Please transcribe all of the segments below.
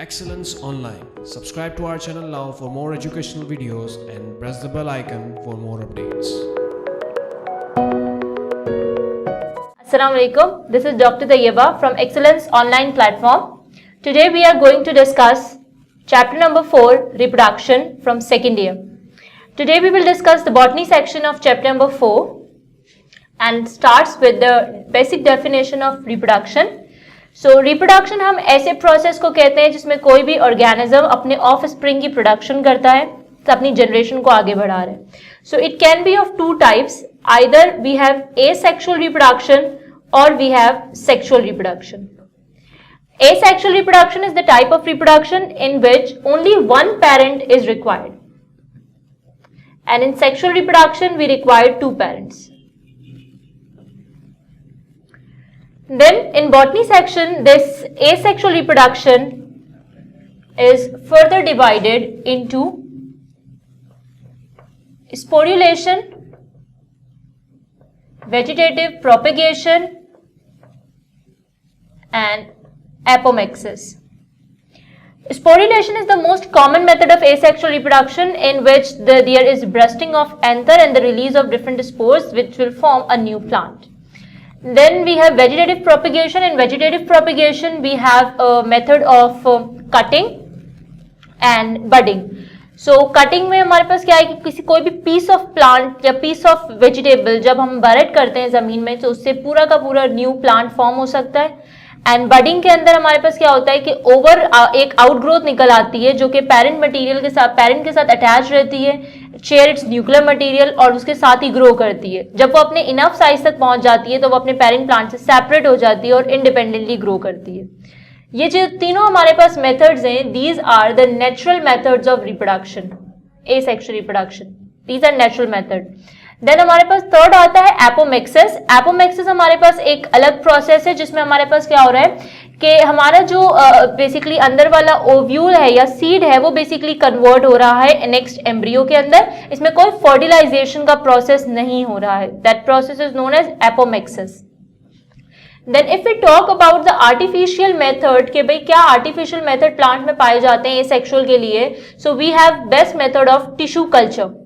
Excellence Online. Subscribe to our channel now for more educational videos and press the bell icon for more updates. Assalamu alaikum. This is Dr. Tayyeba from Excellence Online platform. Today we are going to discuss chapter number 4, Reproduction from second year. Today we will discuss the botany section of chapter number 4 and starts with the basic definition of reproduction. So reproडक्शन हम ऐसे process को कहते हैं जिसमें कोई भी organism अपने of spring की प्रोडक्शन करता है, तो अपनी जनरेशन को आगे बढ़ा रहा है. So it can be of two types, either we have asexual reproduction और we have sexual reproduction. Asexual reproduction is the type of reproduction in which only one parent is required, and in sexual reproduction we require two parents. Then in botany section, this asexual reproduction is further divided into sporulation, vegetative propagation and apomixis. Sporulation is the most common method of asexual reproduction in which there is bursting of anther and the release of different spores which will form a new plant. Then we have vegetative propagation. In vegetative propagation we have a method of cutting and budding. So cutting में हमारे पास क्या है कि किसी कोई भी piece of plant या piece of vegetable जब हम बरेट करते हैं जमीन में तो उससे पूरा का पूरा न्यू प्लांट फॉर्म हो सकता है. एंड बडिंग के अंदर हमारे पास क्या होता है कि ओवर एक आउटग्रोथ निकल आती है जो कि पेरेंट के साथ अटैच रहती है, शेयर इट्स न्यूक्लियर मटेरियल और उसके साथ ही ग्रो करती है. जब वो अपने इनफ साइज तक पहुंच जाती है तो वो अपने पेरेंट प्लांट से सेपरेट हो जाती है और इंडिपेंडेंटली ग्रो करती है. ये जो तीनों हमारे पास मेथड्स हैं, these are the natural methods of reproduction, asexual reproduction, these are natural method. देन हमारे पास थर्ड आता है एपोमिक्सिस. एपोमिक्सिस हमारे पास एक अलग प्रोसेस है जिसमें हमारे पास क्या हो रहा है कि हमारा जो बेसिकली अंदर वाला ओव्यूल है या सीड है वो बेसिकली कन्वर्ट हो रहा है नेक्स्ट एम्ब्रियो के अंदर. इसमें कोई फर्टिलाइजेशन का प्रोसेस नहीं हो रहा है. That process is known as apomixis. Then if we talk about the artificial method कि भाई क्या आर्टिफिशियल मेथड प्लांट में पाए जाते हैं एसेक्सुअल के लिए, so we have best method of tissue culture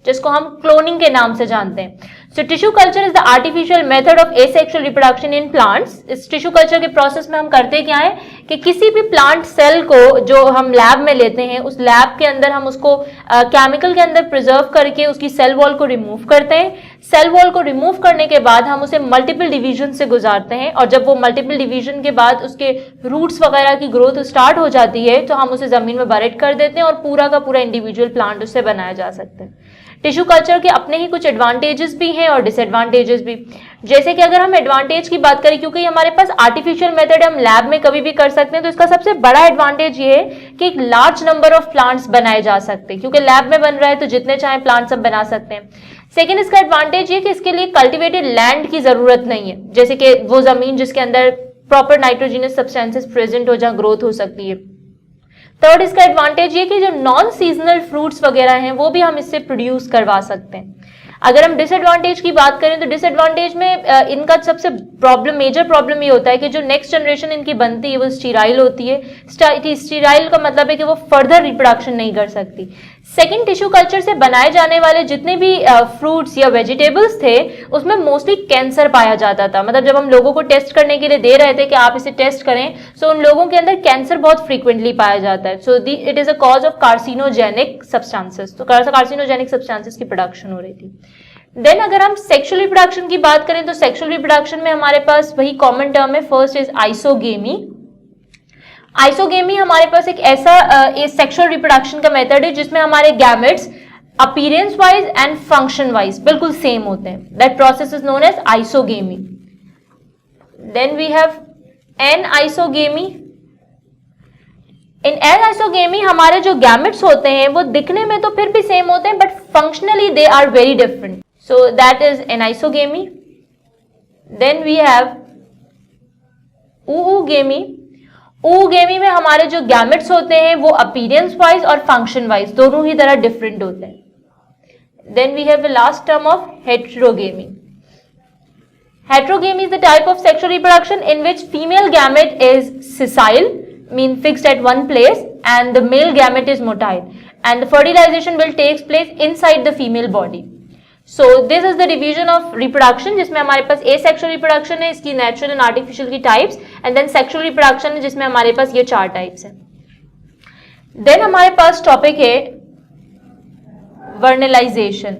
जिसको हम क्लोनिंग के नाम से जानते हैं. So tissue culture is the artificial method of asexual reproduction in plants. इस टिश्यू कल्चर के प्रोसेस में हम करते क्या है कि किसी भी प्लांट सेल को जो हम लैब में लेते हैं उस लैब के अंदर हम उसको केमिकल के अंदर प्रिजर्व करके उसकी सेल वॉल को रिमूव करते हैं. सेल वॉल को रिमूव करने के बाद हम उसे मल्टीपल डिवीजन से गुजारते हैं और जब वो मल्टीपल डिवीजन के बाद उसके रूट्स वगैरह की ग्रोथ स्टार्ट हो जाती है तो हम उसे जमीन में बरेट कर देते हैं और पूरा का पूरा इंडिविजुअल प्लांट उससे बनाया जा सकता है. टिश्यू कल्चर के अपने ही कुछ एडवांटेजेस भी हैं और डिसएडवांटेजेस भी. जैसे कि अगर हम एडवांटेज की बात करें, क्योंकि हमारे पास आर्टिफिशियल मेथड हम लैब में कभी भी कर सकते हैं, तो इसका सबसे बड़ा एडवांटेज ये है कि एक लार्ज नंबर ऑफ प्लांट्स बनाए जा सकते हैं, क्योंकि लैब में बन रहा है तो जितने चाहे प्लांट्स सब बना सकते हैं. सेकेंड, इसका एडवांटेज ये कि इसके लिए कल्टिवेटेड लैंड की जरूरत नहीं है, जैसे कि वो जमीन जिसके अंदर प्रॉपर नाइट्रोजिनस सब्सटेंसेस प्रेजेंट हो जहां ग्रोथ हो सकती है. थर्ड, इसका एडवांटेज ये कि जो नॉन सीजनल फ्रूट्स वगैरह हैं वो भी हम इससे प्रोड्यूस करवा सकते हैं. अगर हम डिसएडवांटेज की बात करें तो डिसएडवांटेज में इनका सबसे मेजर प्रॉब्लम ये होता है कि जो नेक्स्ट जनरेशन इनकी बनती है वो स्टीराइल होती है. स्टीराइल का मतलब है कि वो फर्दर रिप्रोडक्शन नहीं कर सकती. सेकेंड, टिश्यू कल्चर से बनाए जाने वाले जितने भी फ्रूट्स या वेजिटेबल्स थे उसमें मोस्टली कैंसर पाया जाता था. मतलब जब हम लोगों को टेस्ट करने के लिए दे रहे थे कि आप इसे टेस्ट करें, सो उन लोगों के अंदर कैंसर बहुत फ्रीक्वेंटली पाया जाता है. So it is a cause of carcinogenic substances. तो कार्सिनोजेनिक सब्सटेंसेस की प्रोडक्शन हो रही थी. देन अगर हम सेक्सुअल रिप्रोडक्शन की बात करें तो सेक्सुअल रिप्रोडक्शन में हमारे पास वही कॉमन टर्म है. First is isogamy. आइसोगेमी हमारे पास एक ऐसा सेक्सुअल रिप्रोडक्शन का मेथड है जिसमें हमारे gametes appearance wise and function wise बिल्कुल सेम होते हैं. That process is known as isogamy. Then we have anisogamy. In anisogamy हमारे जो गैमेट्स होते हैं वो दिखने में तो फिर भी सेम होते हैं but functionally they are very different. So that is an isogamy. Then we have oogamy. Oogamy में हमारे जो गैमेट्स होते हैं वो अपीयरेंस वाइज और फंक्शन वाइज दोनों ही तरह डिफरेंट होते हैं. Then we have the last term of heterogamy. Heterogamy is the type of sexual reproduction in which female gamete is sessile, mean fixed at one place, and the male gamete is motile, and the fertilization will take place inside the female body. So this is the division of reproduction, जिसमें हमारे पास asexual reproduction है, इसकी natural and artificial की types, and then sexual reproduction है जिसमें हमारे पास ये 4 types हैं. Then हमारे पास topic है vernalization.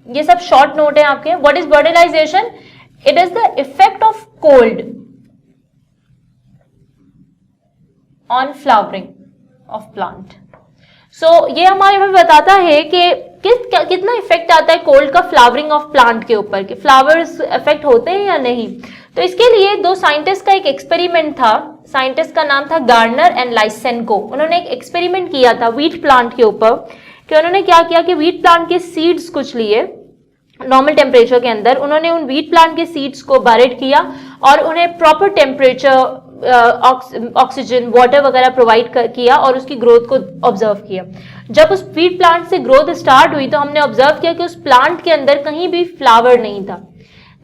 ये सब शॉर्ट नोट है आपके. What is vernalization? It is the effect of cold on flowering of plant. So ये हमारे में बताता है कि कितना इफेक्ट आता है कोल्ड का फ्लावरिंग ऑफ प्लांट के ऊपर, कि फ्लावर्स इफेक्ट होते हैं या नहीं. तो इसके लिए 2 साइंटिस्ट का एक एक्सपेरिमेंट था. साइंटिस्ट का नाम था गार्नर एंड लाइसेंको. उन्होंने एक एक्सपेरिमेंट किया था व्हीट प्लांट के ऊपर, कि उन्होंने क्या किया कि व्हीट प्लांट के सीड्स कुछ लिए नॉर्मल टेम्परेचर के अंदर. उन्होंने उन व्हीट प्लांट के सीड्स को बरेड किया और उन्हें प्रॉपर टेम्परेचर, ऑक्सीजन, वाटर वगैरह प्रोवाइड किया और उसकी ग्रोथ को ऑब्जर्व किया. जब उस व्हीट प्लांट से ग्रोथ स्टार्ट हुई तो हमने ऑब्जर्व किया कि उस प्लांट के अंदर कहीं भी फ्लावर नहीं था.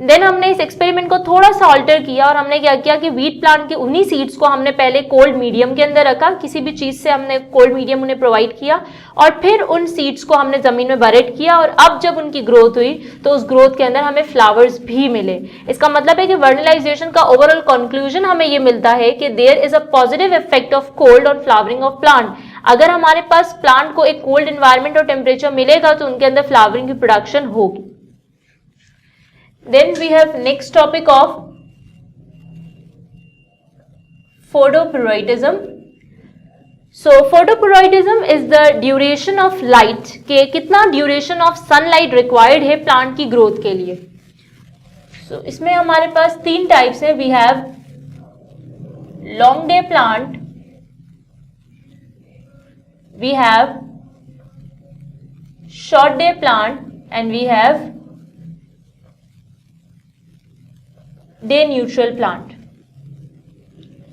देन हमने इस एक्सपेरिमेंट को थोड़ा सा ऑल्टर किया और हमने क्या किया कि व्हीट प्लांट के उन्हीं सीड्स को हमने पहले कोल्ड मीडियम के अंदर रखा, किसी भी चीज से हमने कोल्ड मीडियम उन्हें प्रोवाइड किया, और फिर उन सीड्स को हमने जमीन में बरेड किया. और अब जब उनकी ग्रोथ हुई तो उस ग्रोथ के अंदर हमें फ्लावर्स भी मिले. इसका मतलब है कि वर्टिलाइजेशन का ओवरऑल कंक्लूजन हमें ये मिलता है कि there is a positive effect of cold on flowering of plant. अगर हमारे पास प्लांट को एक कोल्ड एनवायरमेंट और टेम्परेचर मिलेगा तो उनके अंदर फ्लावरिंग की प्रोडक्शन होगी. Then we have next topic of photoperiodism. So photoperiodism is the duration of light, के कितना duration of sunlight required है प्लांट की ग्रोथ के लिए. So इसमें हमारे पास 3 टाइप्स है. We have long day plant, we have short day plant, and we have day neutral plant.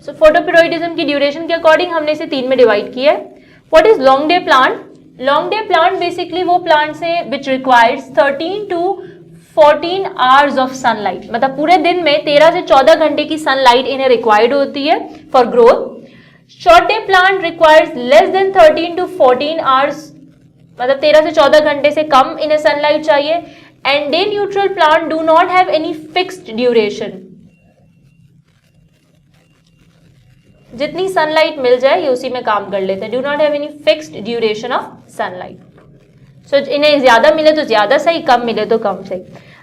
So photoperiodism की ड्यूरेशन के अकॉर्डिंग हमने इसे 3 में डिवाइड किया है. What is long day plant? Long day plant basically वो plants हैं which requires 13 to 14 hours of sunlight. मतलब पूरे दिन में 13 से 14 घंटे की सनलाइट इन्हें रिक्वायर्ड होती है for growth. Short day plant requires less than 13 to 14 hours, मतलब 13 से 14 घंटे से कम इन्हें सनलाइट चाहिए. And day neutral plant do not have any fixed duration. जितनी सनलाइट मिल जाए ये उसी में काम कर लेते हैं. Do not have any fixed duration of sunlight. So इन्हें ज्यादा मिले तो ज्यादा सही, कम मिले तो कम सही.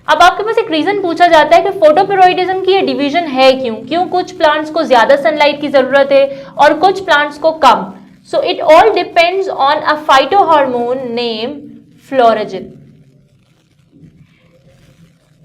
अब आपके पास एक रीजन पूछा जाता है कि फोटोपिरोइडिज्म की ये डिवीजन है क्यों कुछ प्लांट्स को ज्यादा सनलाइट की जरूरत है और कुछ प्लांट्स को कम. So it all depends on a phytohormone named florigen.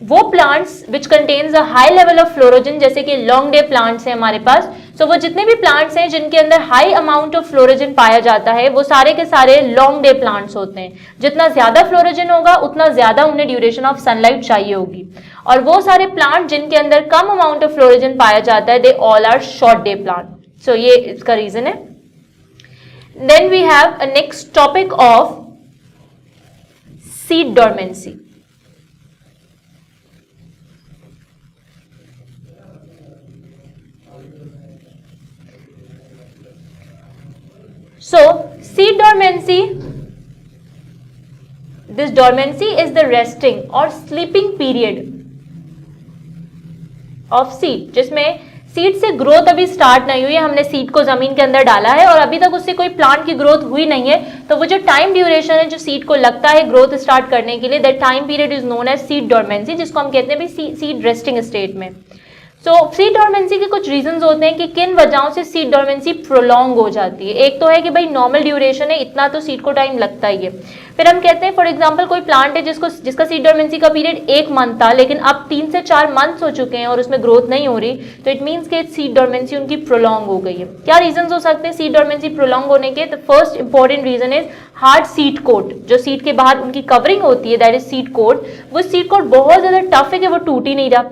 वो plants which contains a high level of florigen, जैसे कि लॉन्ग डे प्लांट्स हैं हमारे पास. सो वो जितने भी प्लांट्स हैं जिनके अंदर हाई अमाउंट ऑफ फ्लोरोजिन पाया जाता है वो सारे के सारे लॉन्ग डे प्लांट्स होते हैं. जितना ज्यादा फ्लोरोजिन होगा उतना ज्यादा उन्हें ड्यूरेशन ऑफ सनलाइट चाहिए होगी. और वो सारे प्लांट जिनके अंदर कम अमाउंट ऑफ फ्लोरोजिन पाया जाता है they all are short day plant. So ये इसका रीजन है. Then we have a next topic of seed dormancy. So seed dormancy, this dormancy is the resting or sleeping period of seed, जिसमें seed से growth अभी start नहीं हुई है. हमने सीड को जमीन के अंदर डाला है और अभी तक उससे कोई प्लांट की ग्रोथ हुई नहीं है. तो वो जो टाइम ड्यूरेशन है जो सीड को लगता है ग्रोथ स्टार्ट करने के लिए, that time period is known as seed dormancy, जिसको हम कहते हैं भी सीड रेस्टिंग स्टेट में. सो सीड डोरमेंसी के कुछ रीजंस होते हैं कि किन वजहों से सीड डोरमेंसी प्रोलॉन्ग हो जाती है. एक तो है कि भाई नॉर्मल ड्यूरेशन है, इतना तो सीड को टाइम लगता ही है. फिर हम कहते हैं फॉर एग्जांपल कोई प्लांट है जिसका सीड डोरमेंसी का पीरियड 1 मंथ था, लेकिन अब 3 से 4 मंथ्स हो चुके हैं और उसमें ग्रोथ नहीं हो रही, तो इट मीन्स कि सीड डोरमेंसी उनकी प्रोलॉन्ग हो गई है. क्या रीजंस हो सकते हैं सीड डोरमेंसी प्रोलॉन्ग होने के? The first important reason is hard seed coat. जो सीड के बाहर उनकी कवरिंग होती है दैट इज सीड कोट. वो सीड कोट बहुत ज्यादा टफ है कि वो टूट ही नहीं रहा.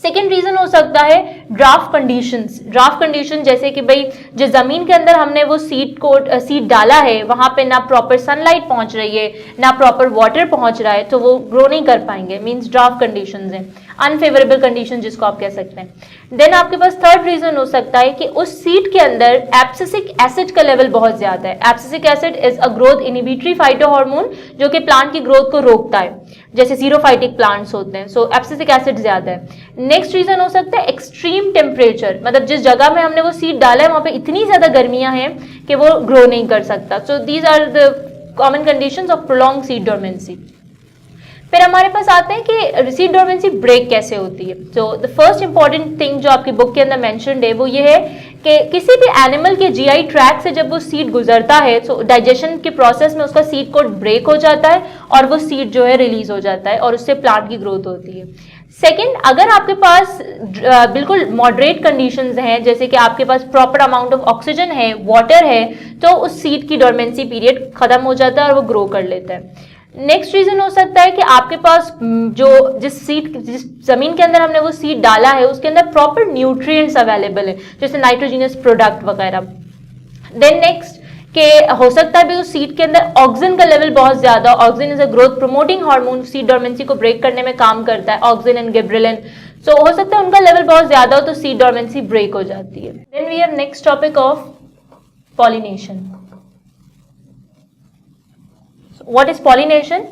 सेकेंड रीजन हो सकता है ड्राफ्ट कंडीशंस। ड्राफ्ट कंडीशन जैसे कि भाई जिस जमीन के अंदर हमने वो सीड डाला है वहां पे ना प्रॉपर सनलाइट पहुंच रही है ना प्रॉपर वाटर पहुंच रहा है, तो वो ग्रो नहीं कर पाएंगे, मींस ड्राफ्ट कंडीशंस हैं, अनफेवरेबल कंडीशन जिसको आप कह सकते हैं। देन आपके पास थर्ड रीजन हो सकता है कि उस सीड के अंदर एब्सिसिक एसिड का लेवल बहुत ज्यादा है। Abscisic acid is a growth inhibitory phytohormone जो कि प्लांट की ग्रोथ को रोकता है, जैसे जीरोफाइटिक प्लांट्स होते हैं। सो एब्सिसिक एसिड ज्यादा है। नेक्स्ट रीजन हो सकता है एक्सट्रीम टेम्परेचर, मतलब जिस जगह में हमने वो सीड डाला है वहां पे इतनी ज्यादा गर्मियां हैं कि वो ग्रो नहीं कर सकता। So these are the common conditions of prolong seed dormancy. फिर हमारे पास आते हैं कि सीड डोरमेंसी ब्रेक कैसे होती है। So the first important thing जो आपकी बुक के अंदर मेंशन्ड है वो ये है कि किसी भी एनिमल के जीआई ट्रैक से जब वो सीड गुजरता है तो डाइजेशन के प्रोसेस में उसका सीड कोड ब्रेक हो जाता है और वो सीड जो है रिलीज हो जाता है और उससे प्लांट की ग्रोथ होती है। सेकेंड, अगर आपके पास बिल्कुल मॉडरेट कंडीशंस हैं, जैसे कि आपके पास प्रॉपर अमाउंट ऑफ ऑक्सीजन है, वाटर है, तो उस सीड की डोरमेंसी पीरियड खत्म हो जाता है और वो ग्रो कर लेता है। नेक्स्ट रीजन हो सकता है कि आपके पास जिस जमीन के अंदर हमने वो सीड डाला है उसके अंदर प्रॉपर न्यूट्रिएंट्स अवेलेबल है, जैसे नाइट्रोजिनस प्रोडक्ट वगैरह। देन नेक्स्ट के हो सकता है भी उस सीड के अंदर ऑक्सीजन का लेवल बहुत ज्यादा, oxygen is a growth promoting hormone, seed dormancy को ब्रेक करने में काम करता है, ऑक्सीजन एंड गिबरेलिन। सो हो सकता है उनका लेवल बहुत ज्यादा हो तो सीड डोरमेंसी ब्रेक हो जाती है। Then we have next topic of pollination. What is pollination?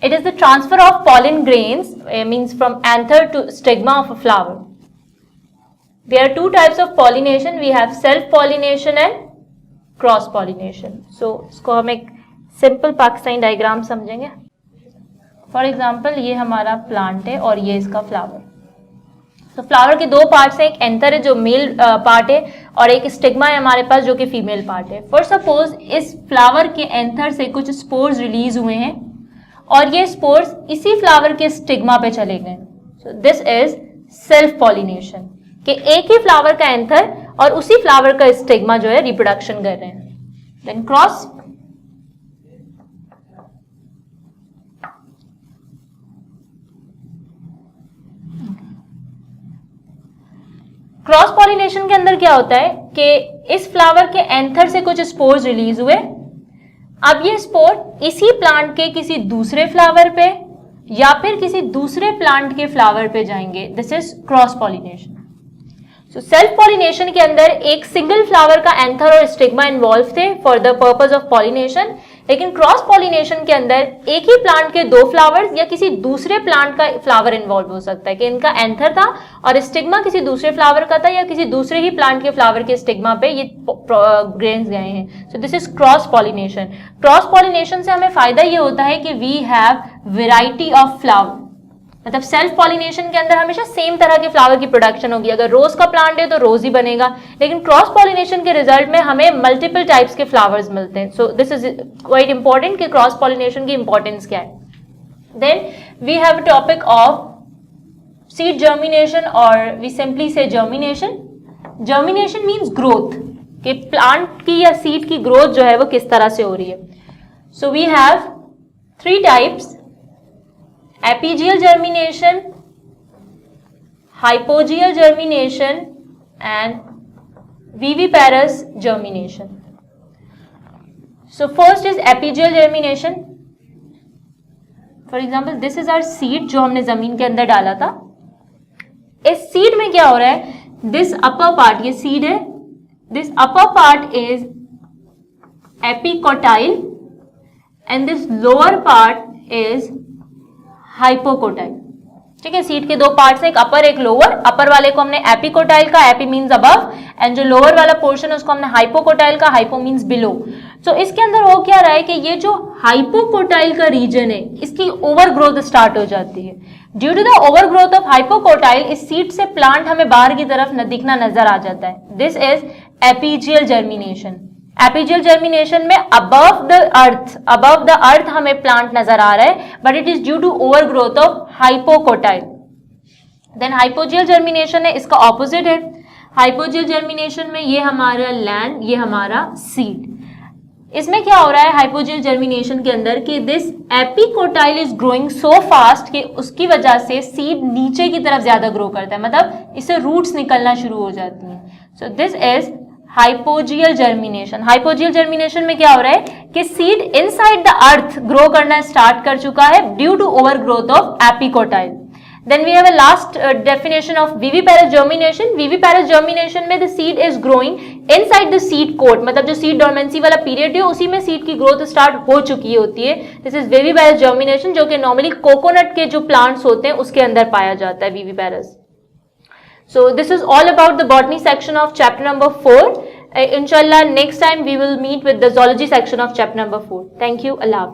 It is the transfer of pollen grains, means from anther to stigma of a flower. There are two types of pollination. We have self-pollination and cross-pollination. So, इसको हम एक simple Pakistani diagram समझेंगे। For example, ये हमारा plant है और ये इसका फ्लावर। तो फ्लावर के दो पार्ट्स हैं, एक एंथर है जो मेल पार्ट है और एक स्टिग्मा है हमारे पास जो कि फीमेल पार्ट है। फॉर सपोज इस फ्लावर के एंथर से कुछ स्पोर्स रिलीज हुए हैं और ये स्पोर्स इसी फ्लावर के स्टिग्मा पे चले गए। सो दिस इज सेल्फ पॉलिनेशन, कि एक ही फ्लावर का एंथर और उसी फ्लावर का स्टिग्मा जो है रिप्रोडक्शन कर रहे हैं। देन क्रॉस, क्रॉस पॉलिनेशन के अंदर क्या होता है कि इस फ्लावर के एंथर से कुछ स्पोर्स रिलीज हुए, अब ये स्पोर इसी प्लांट के किसी दूसरे फ्लावर पे या फिर किसी दूसरे प्लांट के फ्लावर पे जाएंगे। This is cross pollination. So self pollination के अंदर एक सिंगल फ्लावर का एंथर और स्टिग्मा इन्वॉल्व थे for the purpose of pollination, लेकिन क्रॉस पॉलिनेशन के अंदर एक ही प्लांट के दो फ्लावर्स या किसी दूसरे प्लांट का फ्लावर इन्वॉल्व हो सकता है कि इनका एंथर था और स्टिग्मा किसी दूसरे फ्लावर का था या किसी दूसरे ही प्लांट के फ्लावर के स्टिग्मा पे ये ग्रेन्स गए हैं। So this is cross pollination. Cross pollination से हमें फायदा ये होता है कि we have variety of flower, मतलब सेल्फ पॉलिनेशन के अंदर हमेशा सेम तरह के फ्लावर की प्रोडक्शन होगी। अगर रोज का प्लांट है तो रोज ही बनेगा, लेकिन क्रॉस पॉलिनेशन के रिजल्ट में हमें मल्टीपल टाइप्स के फ्लावर्स मिलते हैं। So this is quite important कि क्रॉस पॉलिनेशन की इंपॉर्टेंस क्या है। Then we have a topic of seed germination और we simply say germination. Germination means growth, कि प्लांट की या सीड की ग्रोथ जो है वो किस तरह से हो रही है। So we have three types: epigeal germination, hypogeal germination and viviparous germination. So first is apigeal germination. For example, this is our seed जो हमने जमीन के अंदर डाला था। इस सीड में क्या हो रहा है, this upper part, ये सीड है, this upper part is epicotyle and this lower part is hypocotyl। ठीक है, सीड के दो पार्ट्स हैं, एक अपर एक लोअर। अपर वाले को हमने एपिकोटाइल का, एपी मींस अबव, एंड जो लोअर वाला पोर्शन है उसको हमने हाइपोकोटाइल का, हाइपो मींस बिलो। सो इसके अंदर हो क्या रहा है कि ये जो हाइपोकोटाइल का रीजन है इसकी ओवर ग्रोथ स्टार्ट हो जाती है। Due to the over growth of hypocotyl इस सीड से प्लांट हमें बाहर की तरफ दिखना नजर आ जाता है। This is epigeal germination. Epigeal germination में अबव द अर्थ हमें प्लांट नजर आ रहा है, but it is due to over growth of hypocotyl. Then hypogeal germination है, इसका ऑपोजिट है। हाइपोजियल जर्मिनेशन में ये हमारा लैंड, ये हमारा सीड। इसमें क्या हो रहा है हाइपोजियल जर्मिनेशन के अंदर कि this epicotyl is growing so fast कि उसकी वजह से सीड नीचे की तरफ ज्यादा ग्रो करता है, मतलब इससे रूट्स निकलना शुरू हो जाती हैं। So this is hypogeal germination. Hypogeal germination में क्या हो रहा है कि seed inside the earth grow करना स्टार्ट कर चुका है due to over growth of epicotyl. Then we have a last definition of viviparous germination. Viviparous germination में the seed is growing inside the seed coat, मतलब जो seed dormancy वाला period है उसी में seed की growth start हो चुकी होती है। This is viviparous germination, जो कि normally coconut के जो plants होते हैं उसके अंदर पाया जाता है viviparous. So this is all about the botany section of chapter number 4. Inshallah next time we will meet with the zoology section of chapter number 4. Thank you. Allah.